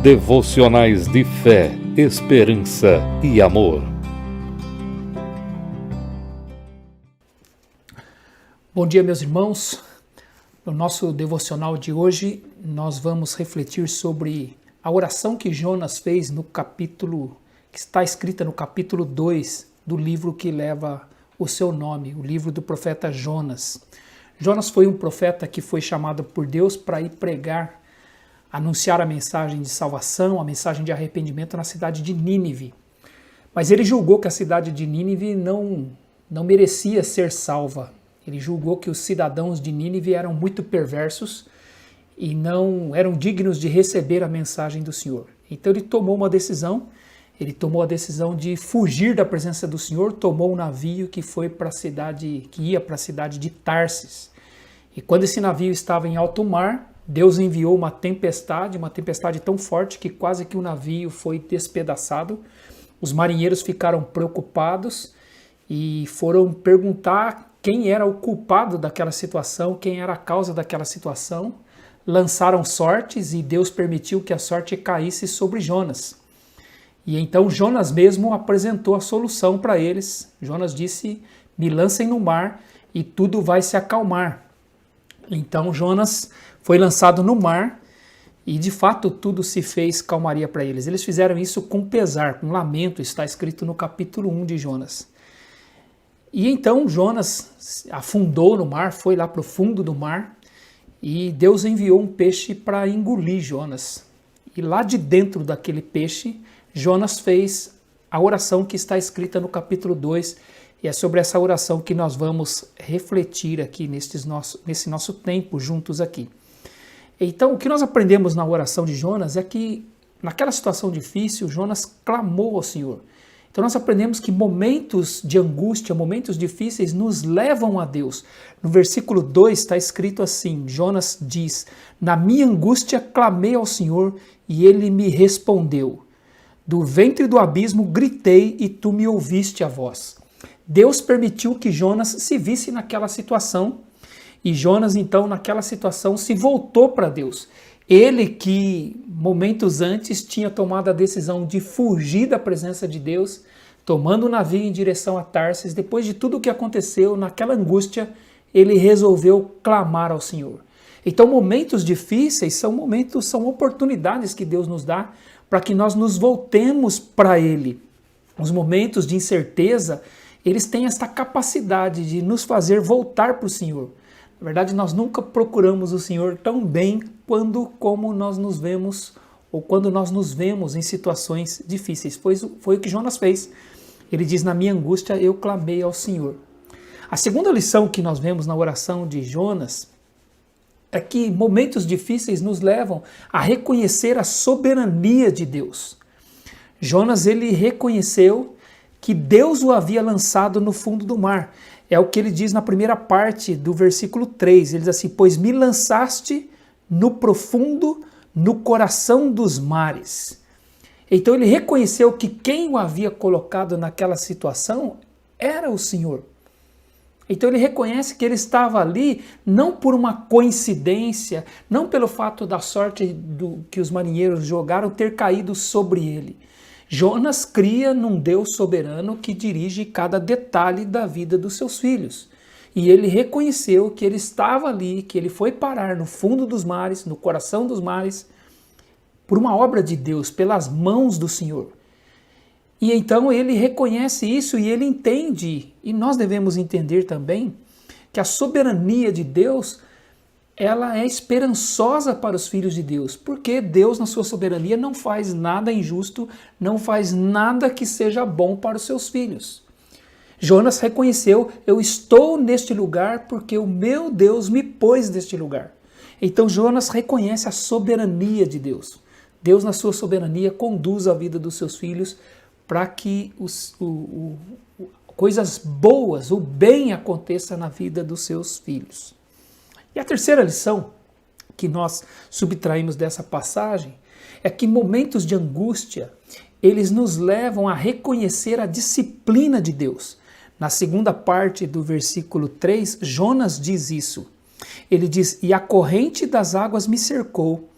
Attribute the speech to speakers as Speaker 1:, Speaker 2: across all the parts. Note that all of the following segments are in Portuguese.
Speaker 1: Devocionais de fé, esperança e amor.
Speaker 2: Bom dia, meus irmãos. No nosso devocional de hoje, nós vamos refletir sobre a oração que Jonas fez que está escrita no capítulo 2 do livro que leva o seu nome, o livro do profeta Jonas. Jonas foi um profeta que foi chamado por Deus para ir pregar, anunciar a mensagem de salvação, a mensagem de arrependimento na cidade de Nínive. Mas ele julgou que a cidade de Nínive não merecia ser salva. Ele julgou que os cidadãos de Nínive eram muito perversos e não eram dignos de receber a mensagem do Senhor. Então ele tomou a decisão de fugir da presença do Senhor, tomou um navio que ia para a cidade de Tarsis. E quando esse navio estava em alto mar, Deus enviou uma tempestade tão forte que quase que o navio foi despedaçado. Os marinheiros ficaram preocupados e foram perguntar quem era o culpado daquela situação, quem era a causa daquela situação. Lançaram sortes e Deus permitiu que a sorte caísse sobre Jonas. E então Jonas mesmo apresentou a solução para eles. Jonas disse: me lancem no mar e tudo vai se acalmar. Então Jonas foi lançado no mar e de fato tudo se fez calmaria para eles. Eles fizeram isso com pesar, com lamento, está escrito no capítulo 1 de Jonas. E então Jonas afundou no mar, foi lá para o fundo do mar e Deus enviou um peixe para engolir Jonas. E lá de dentro daquele peixe, Jonas fez a oração que está escrita no capítulo 2, e é sobre essa oração que nós vamos refletir aqui nesse nosso tempo juntos aqui. Então, o que nós aprendemos na oração de Jonas é que, naquela situação difícil, Jonas clamou ao Senhor. Então, nós aprendemos que momentos de angústia, momentos difíceis nos levam a Deus. No versículo 2 está escrito assim, Jonas diz: na minha angústia clamei ao Senhor e ele me respondeu. Do ventre do abismo gritei e tu me ouviste a voz. Deus permitiu que Jonas se visse naquela situação e Jonas, então, naquela situação, se voltou para Deus. Ele que, momentos antes, tinha tomado a decisão de fugir da presença de Deus, tomando o navio em direção a Tarsis, depois de tudo o que aconteceu, naquela angústia, ele resolveu clamar ao Senhor. Então, momentos difíceis são oportunidades que Deus nos dá para que nós nos voltemos para Ele. Os momentos de incerteza, eles têm esta capacidade de nos fazer voltar para o Senhor. Na verdade, nós nunca procuramos o Senhor tão bem como nós nos vemos, ou quando nós nos vemos em situações difíceis. Foi o que Jonas fez. Ele diz: na minha angústia eu clamei ao Senhor. A segunda lição que nós vemos na oração de Jonas é que momentos difíceis nos levam a reconhecer a soberania de Deus. Jonas, ele reconheceu que Deus o havia lançado no fundo do mar. É o que ele diz na primeira parte do versículo 3. Ele diz assim: pois me lançaste no profundo, no coração dos mares. Então ele reconheceu que quem o havia colocado naquela situação era o Senhor. Então ele reconhece que ele estava ali não por uma coincidência, não pelo fato da sorte que os marinheiros jogaram ter caído sobre ele. Jonas cria num Deus soberano que dirige cada detalhe da vida dos seus filhos. E ele reconheceu que ele estava ali, que ele foi parar no fundo dos mares, no coração dos mares, por uma obra de Deus, pelas mãos do Senhor. E então ele reconhece isso e ele entende, e nós devemos entender também, que a soberania de Deus, ela é esperançosa para os filhos de Deus, porque Deus, na sua soberania, não faz nada injusto, não faz nada que seja bom para os seus filhos. Jonas reconheceu: eu estou neste lugar porque o meu Deus me pôs neste lugar. Então Jonas reconhece a soberania de Deus. Deus, na sua soberania, conduz a vida dos seus filhos para que coisas boas, o bem aconteça na vida dos seus filhos. E a terceira lição que nós subtraímos dessa passagem é que momentos de angústia, eles nos levam a reconhecer a disciplina de Deus. Na segunda parte do versículo 3, Jonas diz isso. Ele diz: e a corrente das águas me cercou,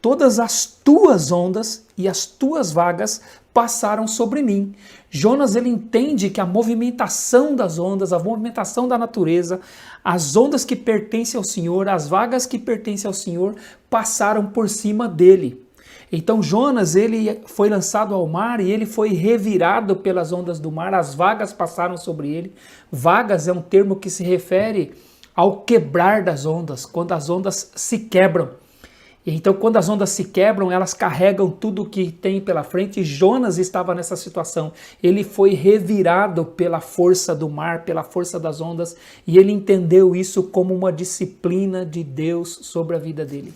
Speaker 2: todas as tuas ondas e as tuas vagas passaram sobre mim. Jonas, ele entende que a movimentação das ondas, a movimentação da natureza, as ondas que pertencem ao Senhor, as vagas que pertencem ao Senhor, passaram por cima dele. Então Jonas, ele foi lançado ao mar e ele foi revirado pelas ondas do mar, as vagas passaram sobre ele. Vagas é um termo que se refere ao quebrar das ondas, quando as ondas se quebram. Então, quando as ondas se quebram, elas carregam tudo o que tem pela frente. E Jonas estava nessa situação. Ele foi revirado pela força do mar, pela força das ondas, e ele entendeu isso como uma disciplina de Deus sobre a vida dele.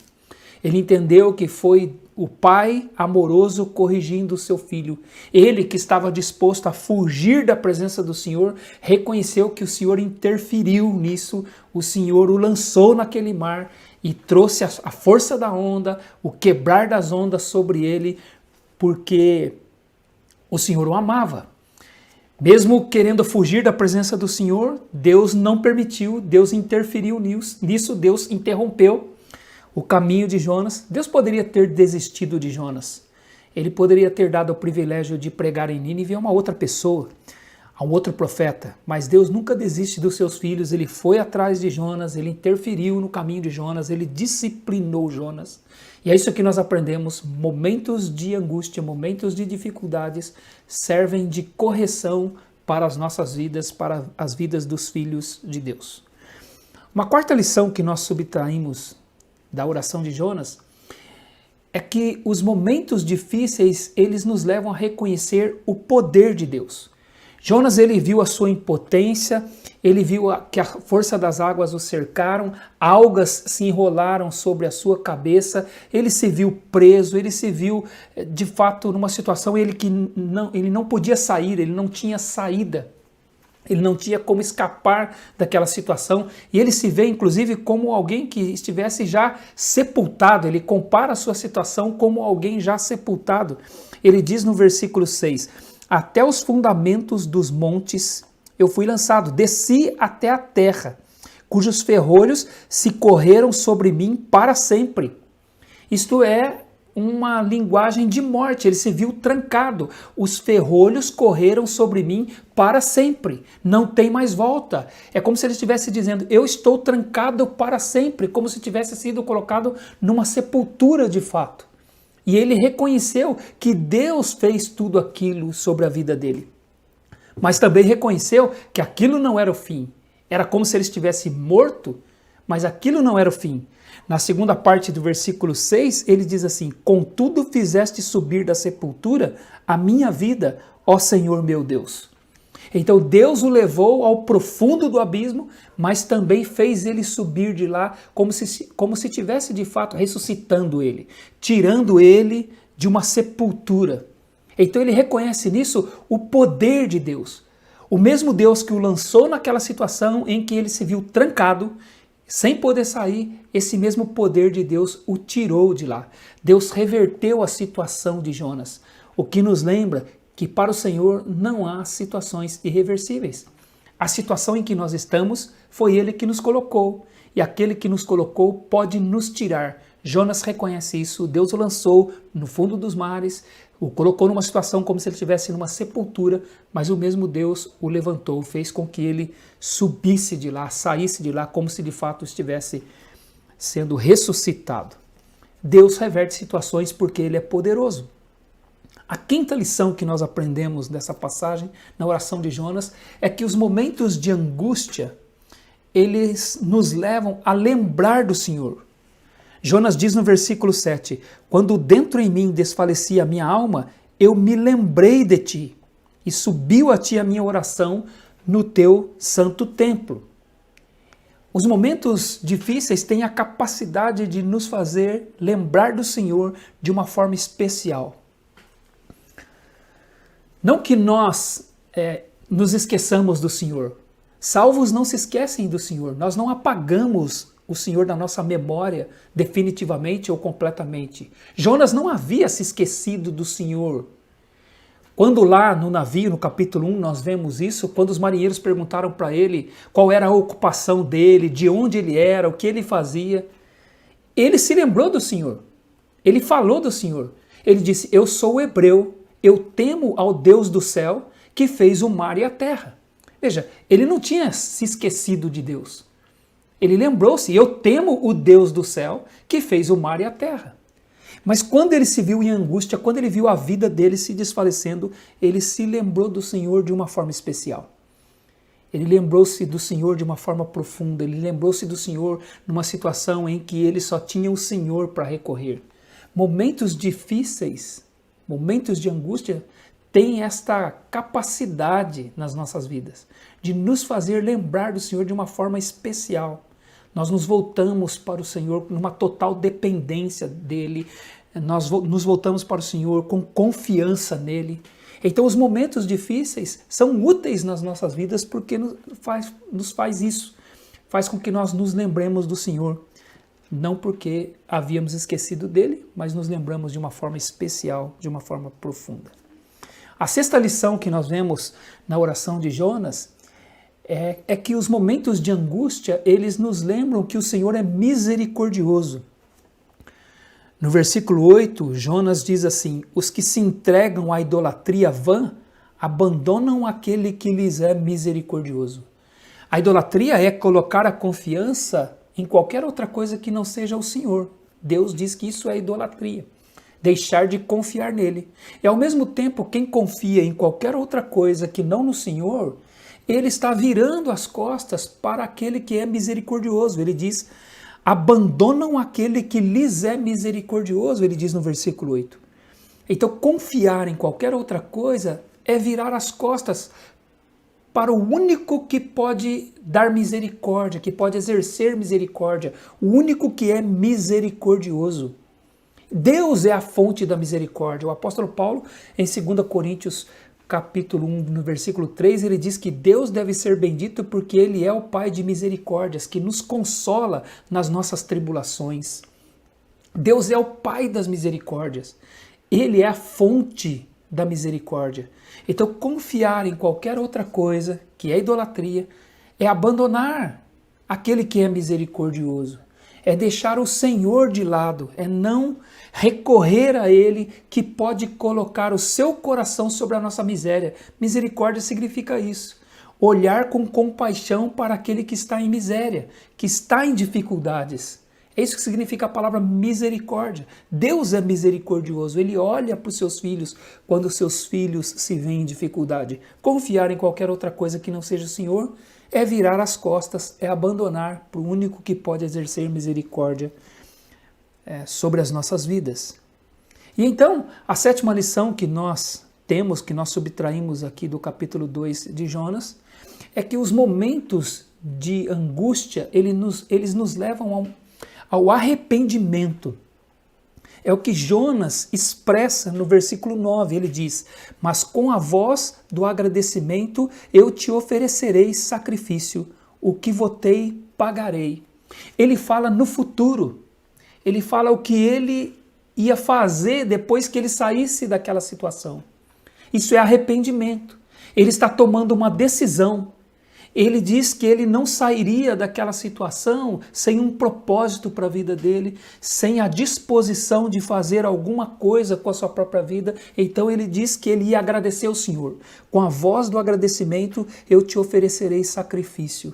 Speaker 2: Ele entendeu que foi o pai amoroso corrigindo o seu filho. Ele, que estava disposto a fugir da presença do Senhor, reconheceu que o Senhor interferiu nisso, o Senhor o lançou naquele mar e trouxe a força da onda, o quebrar das ondas sobre ele, porque o Senhor o amava. Mesmo querendo fugir da presença do Senhor, Deus não permitiu, Deus interferiu nisso, Deus interrompeu o caminho de Jonas. Deus poderia ter desistido de Jonas. Ele poderia ter dado o privilégio de pregar em Nínive a uma outra pessoa, a um outro profeta. Mas Deus nunca desiste dos seus filhos. Ele foi atrás de Jonas, ele interferiu no caminho de Jonas, ele disciplinou Jonas. E é isso que nós aprendemos. Momentos de angústia, momentos de dificuldades servem de correção para as nossas vidas, para as vidas dos filhos de Deus. Uma quarta lição que nós subtraímos da oração de Jonas é que os momentos difíceis, eles nos levam a reconhecer o poder de Deus. Jonas, ele viu a sua impotência, ele viu que a força das águas o cercaram, algas se enrolaram sobre a sua cabeça, ele se viu preso, ele se viu de fato numa situação ele não podia sair, ele não tinha saída. Ele não tinha como escapar daquela situação e ele se vê inclusive como alguém que estivesse já sepultado. Ele compara a sua situação como alguém já sepultado. Ele diz no versículo 6, até os fundamentos dos montes eu fui lançado, desci até a terra, cujos ferrolhos se correram sobre mim para sempre. Isto é uma linguagem de morte, ele se viu trancado. Os ferrolhos correram sobre mim para sempre, não tem mais volta. É como se ele estivesse dizendo, eu estou trancado para sempre, como se tivesse sido colocado numa sepultura de fato. E ele reconheceu que Deus fez tudo aquilo sobre a vida dele. Mas também reconheceu que aquilo não era o fim. Era como se ele estivesse morto, mas aquilo não era o fim. Na segunda parte do versículo 6, ele diz assim, contudo fizeste subir da sepultura a minha vida, ó Senhor meu Deus. Então Deus o levou ao profundo do abismo, mas também fez ele subir de lá como se tivesse de fato ressuscitando ele, tirando ele de uma sepultura. Então ele reconhece nisso o poder de Deus. O mesmo Deus que o lançou naquela situação em que ele se viu trancado, sem poder sair, esse mesmo poder de Deus o tirou de lá. Deus reverteu a situação de Jonas, o que nos lembra que para o Senhor não há situações irreversíveis. A situação em que nós estamos foi Ele que nos colocou, e aquele que nos colocou pode nos tirar. Jonas reconhece isso, Deus o lançou no fundo dos mares, o colocou numa situação como se ele estivesse numa sepultura, mas o mesmo Deus o levantou, fez com que ele subisse de lá, saísse de lá, como se de fato estivesse sendo ressuscitado. Deus reverte situações porque Ele é poderoso. A quinta lição que nós aprendemos dessa passagem, na oração de Jonas, é que os momentos de angústia, eles nos levam a lembrar do Senhor. Jonas diz no versículo 7, quando dentro em mim desfalecia a minha alma, eu me lembrei de ti, e subiu a ti a minha oração no teu santo templo. Os momentos difíceis têm a capacidade de nos fazer lembrar do Senhor de uma forma especial. Não que nós nos esqueçamos do Senhor. Salvos não se esquecem do Senhor. Nós não apagamos o Senhor da nossa memória definitivamente ou completamente. Jonas não havia se esquecido do Senhor. Quando lá no navio, no capítulo 1, nós vemos isso, quando os marinheiros perguntaram para ele qual era a ocupação dele, de onde ele era, o que ele fazia, ele se lembrou do Senhor. Ele falou do Senhor. Ele disse, eu sou hebreu, eu temo ao Deus do céu que fez o mar e a terra. Veja, ele não tinha se esquecido de Deus. Ele lembrou-se, eu temo o Deus do céu que fez o mar e a terra. Mas quando ele se viu em angústia, quando ele viu a vida dele se desfalecendo, ele se lembrou do Senhor de uma forma especial. Ele lembrou-se do Senhor de uma forma profunda, ele lembrou-se do Senhor numa situação em que ele só tinha o Senhor para recorrer. Momentos difíceis, momentos de angústia, têm esta capacidade nas nossas vidas de nos fazer lembrar do Senhor de uma forma especial. Nós nos voltamos para o Senhor numa total dependência dele, nós nos voltamos para o Senhor com confiança nele. Então os momentos difíceis são úteis nas nossas vidas porque nos faz isso, faz com que nós nos lembremos do Senhor. Não porque havíamos esquecido dele, mas nos lembramos de uma forma especial, de uma forma profunda. A sexta lição que nós vemos na oração de Jonas é que os momentos de angústia, eles nos lembram que o Senhor é misericordioso. No versículo 8, Jonas diz assim, os que se entregam à idolatria vã, abandonam aquele que lhes é misericordioso. A idolatria é colocar a confiança em qualquer outra coisa que não seja o Senhor. Deus diz que isso é idolatria. Deixar de confiar nele. E ao mesmo tempo, quem confia em qualquer outra coisa que não no Senhor, ele está virando as costas para aquele que é misericordioso. Ele diz, abandonam aquele que lhes é misericordioso, ele diz no versículo 8. Então, confiar em qualquer outra coisa é virar as costas para o único que pode dar misericórdia, que pode exercer misericórdia, o único que é misericordioso. Deus é a fonte da misericórdia. O apóstolo Paulo, em 2 Coríntios, capítulo 1, no versículo 3, ele diz que Deus deve ser bendito porque ele é o Pai de misericórdias, que nos consola nas nossas tribulações. Deus é o Pai das misericórdias. Ele é a fonte da misericórdia. Então, confiar em qualquer outra coisa, que é idolatria, é abandonar aquele que é misericordioso. É deixar o Senhor de lado, é não recorrer a Ele que pode colocar o seu coração sobre a nossa miséria. Misericórdia significa isso. Olhar com compaixão para aquele que está em miséria, que está em dificuldades. É isso que significa a palavra misericórdia. Deus é misericordioso, Ele olha para os seus filhos quando os seus filhos se veem em dificuldade. Confiar em qualquer outra coisa que não seja o Senhor é virar as costas, é abandonar para o único que pode exercer misericórdia sobre as nossas vidas. E então, a sétima lição que nós temos, que nós subtraímos aqui do capítulo 2 de Jonas, é que os momentos de angústia, eles nos levam ao arrependimento. É o que Jonas expressa no versículo 9, ele diz, mas com a voz do agradecimento eu te oferecerei sacrifício, o que votei pagarei. Ele fala no futuro, ele fala o que ele ia fazer depois que ele saísse daquela situação. Isso é arrependimento, ele está tomando uma decisão. Ele diz que ele não sairia daquela situação sem um propósito para a vida dele, sem a disposição de fazer alguma coisa com a sua própria vida. Então ele diz que ele ia agradecer ao Senhor. Com a voz do agradecimento, eu te oferecerei sacrifício.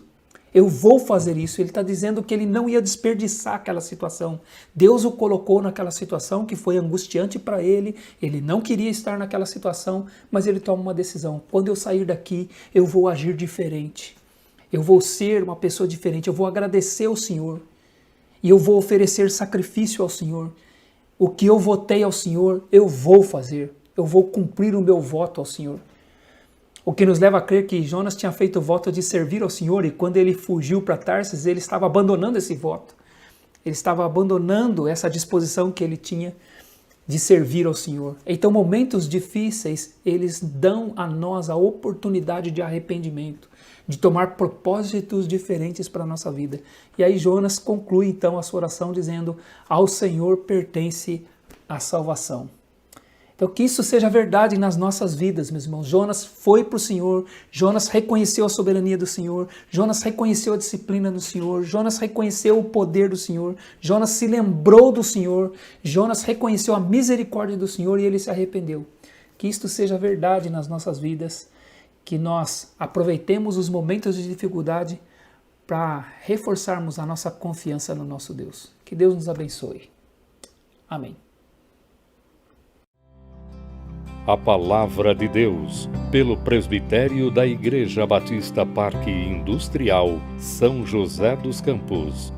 Speaker 2: Eu vou fazer isso. Ele está dizendo que ele não ia desperdiçar aquela situação. Deus o colocou naquela situação que foi angustiante para ele. Ele não queria estar naquela situação, mas ele toma uma decisão. Quando eu sair daqui, eu vou agir diferente. Eu vou ser uma pessoa diferente. Eu vou agradecer ao Senhor. E eu vou oferecer sacrifício ao Senhor. O que eu votei ao Senhor, eu vou fazer. Eu vou cumprir o meu voto ao Senhor. O que nos leva a crer que Jonas tinha feito o voto de servir ao Senhor e quando ele fugiu para Tarsis, ele estava abandonando esse voto. Ele estava abandonando essa disposição que ele tinha de servir ao Senhor. Então, momentos difíceis, eles dão a nós a oportunidade de arrependimento, de tomar propósitos diferentes para a nossa vida. E aí Jonas conclui então a sua oração dizendo, ao Senhor pertence a salvação. Então que isso seja verdade nas nossas vidas, meus irmãos. Jonas foi para o Senhor, Jonas reconheceu a soberania do Senhor, Jonas reconheceu a disciplina do Senhor, Jonas reconheceu o poder do Senhor, Jonas se lembrou do Senhor, Jonas reconheceu a misericórdia do Senhor e ele se arrependeu. Que isto seja verdade nas nossas vidas, que nós aproveitemos os momentos de dificuldade para reforçarmos a nossa confiança no nosso Deus. Que Deus nos abençoe. Amém.
Speaker 1: A Palavra de Deus, pelo presbitério da Igreja Batista Parque Industrial, São José dos Campos.